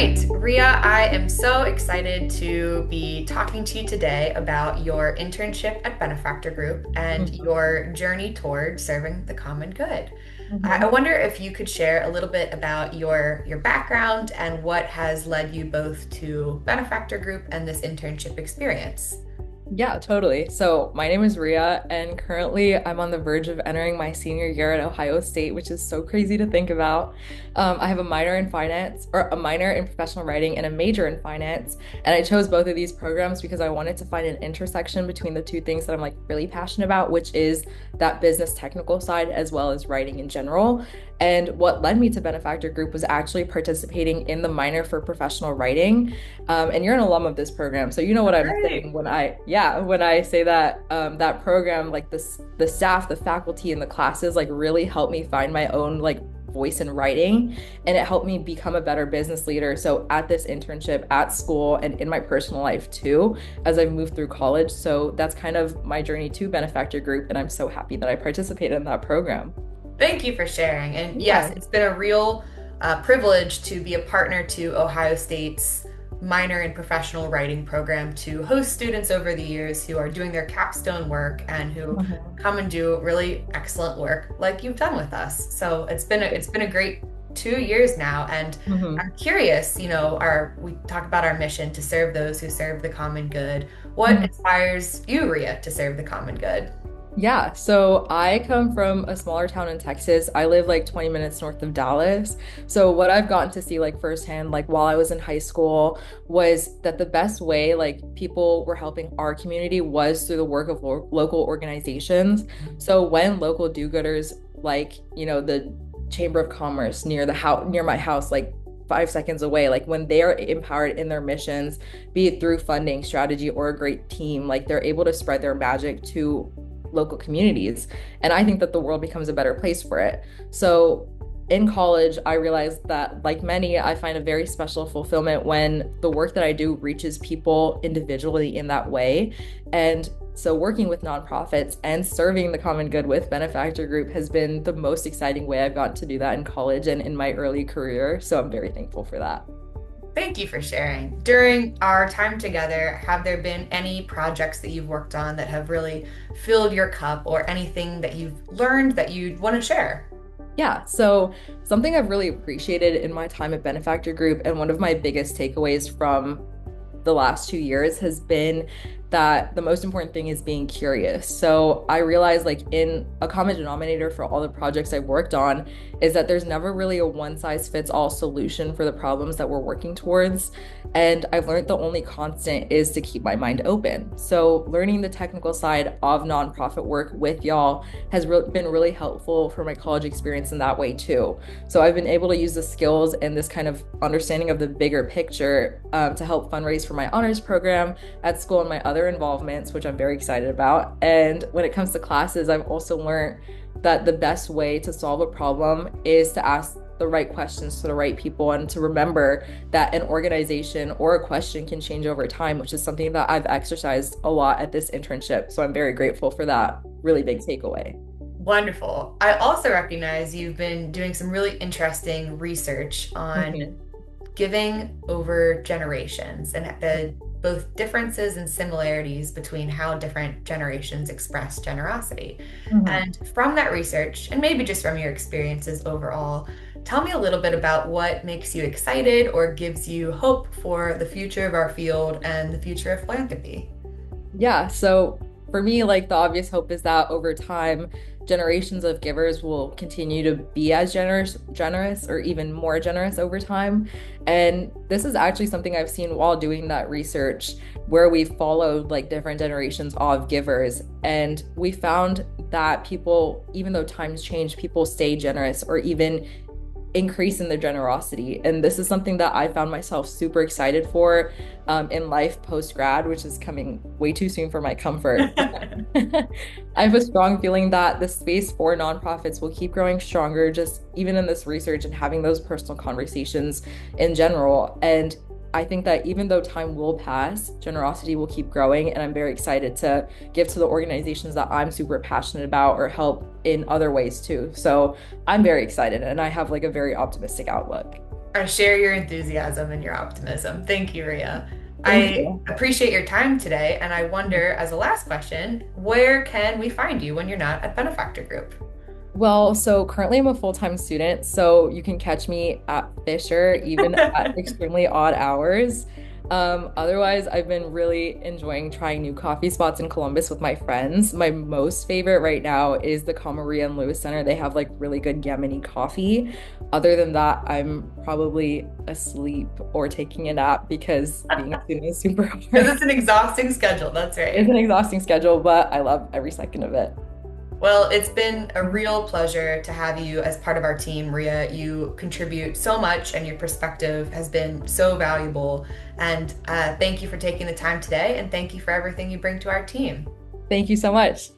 right, Ria, I am so excited to be talking to you today about your internship at Benefactor Group and Mhm. your journey toward serving the common good. I Mhm. wonder if you could share a little bit about your background and what has led you both to Benefactor Group and this internship experience. Yeah, totally. So my name is Ria, and currently I'm on the verge of entering my senior year at Ohio State, which is so crazy to think about. I have a minor in finance, or a minor in professional writing, and a major in finance. And I chose both of these programs because I wanted to find an intersection between the two things that I'm like really passionate about, which is that business technical side as well as writing in general. And what led me to Benefactor Group was actually participating in the minor for professional writing. And you're an alum of this program, so you know what I'm saying Great. when I say that that program, like the staff, the faculty, and the classes, like really helped me find my own like voice in writing, and it helped me become a better business leader. So at this internship, at school, and in my personal life too, as I've moved through college. So that's kind of my journey to Benefactor Group, and I'm so happy that I participated in that program. Thank you for sharing. And yes, Yeah. it's been a real privilege to be a partner to Ohio State's minor in professional writing program to host students over the years who are doing their capstone work and who Mhm. come and do really excellent work like you've done with us. So it's been a great 2 years now, and Mhm. I'm curious, our we talk about our mission to serve those who serve the common good. What Mhm. inspires you, Ria, to serve the common good? Yeah, so I come from a smaller town in Texas. I live like 20 minutes north of Dallas. So what I've gotten to see like firsthand, like while I was in high school, was that the best way like people were helping our community was through the work of local organizations. So when local do-gooders like, the Chamber of Commerce near the house near my house, like 5 seconds away, like when they are empowered in their missions, be it through funding, strategy, or a great team, like they're able to spread their magic to local communities. And I think that the world becomes a better place for it. So in college, I realized that, like many, I find a very special fulfillment when the work that I do reaches people individually in that way. And so, working with nonprofits and serving the common good with Benefactor Group has been the most exciting way I've gotten to do that in college and in my early career. So, I'm very thankful for that. Thank you for sharing. During our time together, have there been any projects that you've worked on that have really filled your cup, or anything that you've learned that you'd want to share? Yeah, so something I've really appreciated in my time at Benefactor Group, and one of my biggest takeaways from the last 2 years has been that the most important thing is being curious. So I realized, like, in a common denominator for all the projects I've worked on, is that there's never really a one size fits all solution for the problems that we're working towards. And I've learned the only constant is to keep my mind open. So learning the technical side of nonprofit work with y'all has been really helpful for my college experience in that way too. So I've been able to use the skills and this kind of understanding of the bigger picture to help fundraise for my honors program at school and my other involvements, which I'm very excited about. And when it comes to classes, I've also learned that the best way to solve a problem is to ask the right questions to the right people and to remember that an organization or a question can change over time, which is something that I've exercised a lot at this internship. So I'm very grateful for that really big takeaway. Wonderful. I also recognize you've been doing some really interesting research on Mhm. giving over generations and the both differences and similarities between how different generations express generosity. Mhm. And from that research, and maybe just from your experiences overall, tell me a little bit about what makes you excited or gives you hope for the future of our field and the future of philanthropy. Yeah, so for me, like the obvious hope is that over time, generations of givers will continue to be as generous or even more generous over time. And this is actually something I've seen while doing that research where we followed like different generations of givers. And we found that people, even though times change, people stay generous or even increase in their generosity. And this is something that I found myself super excited for in life post grad, which is coming way too soon for my comfort. I have a strong feeling that the space for nonprofits will keep growing stronger, just even in this research and having those personal conversations in general. And I think that even though time will pass, generosity will keep growing. And I'm very excited to give to the organizations that I'm super passionate about or help in other ways too. So I'm very excited and I have like a very optimistic outlook. I share your enthusiasm and your optimism. Thank you, Ria. Thank I you. appreciate your time today, and I wonder, as a last question, where can we find you when you're not at Benefactor Group? Well, so currently I'm a full-time student, so you can catch me at Fisher even at extremely odd hours. Otherwise, I've been really enjoying trying new coffee spots in Columbus with my friends. My most favorite right now is the Maria and Lewis Center. They have like really good Yemeni coffee. Other than that, I'm probably asleep or taking a nap because being a student is super Because hard. it's an exhausting schedule, that's It's right. an exhausting schedule, but I love every second of it. Well, it's been a real pleasure to have you as part of our team, Ria. You contribute so much, and your perspective has been so valuable. And thank you for taking the time today, and thank you for everything you bring to our team. Thank you so much.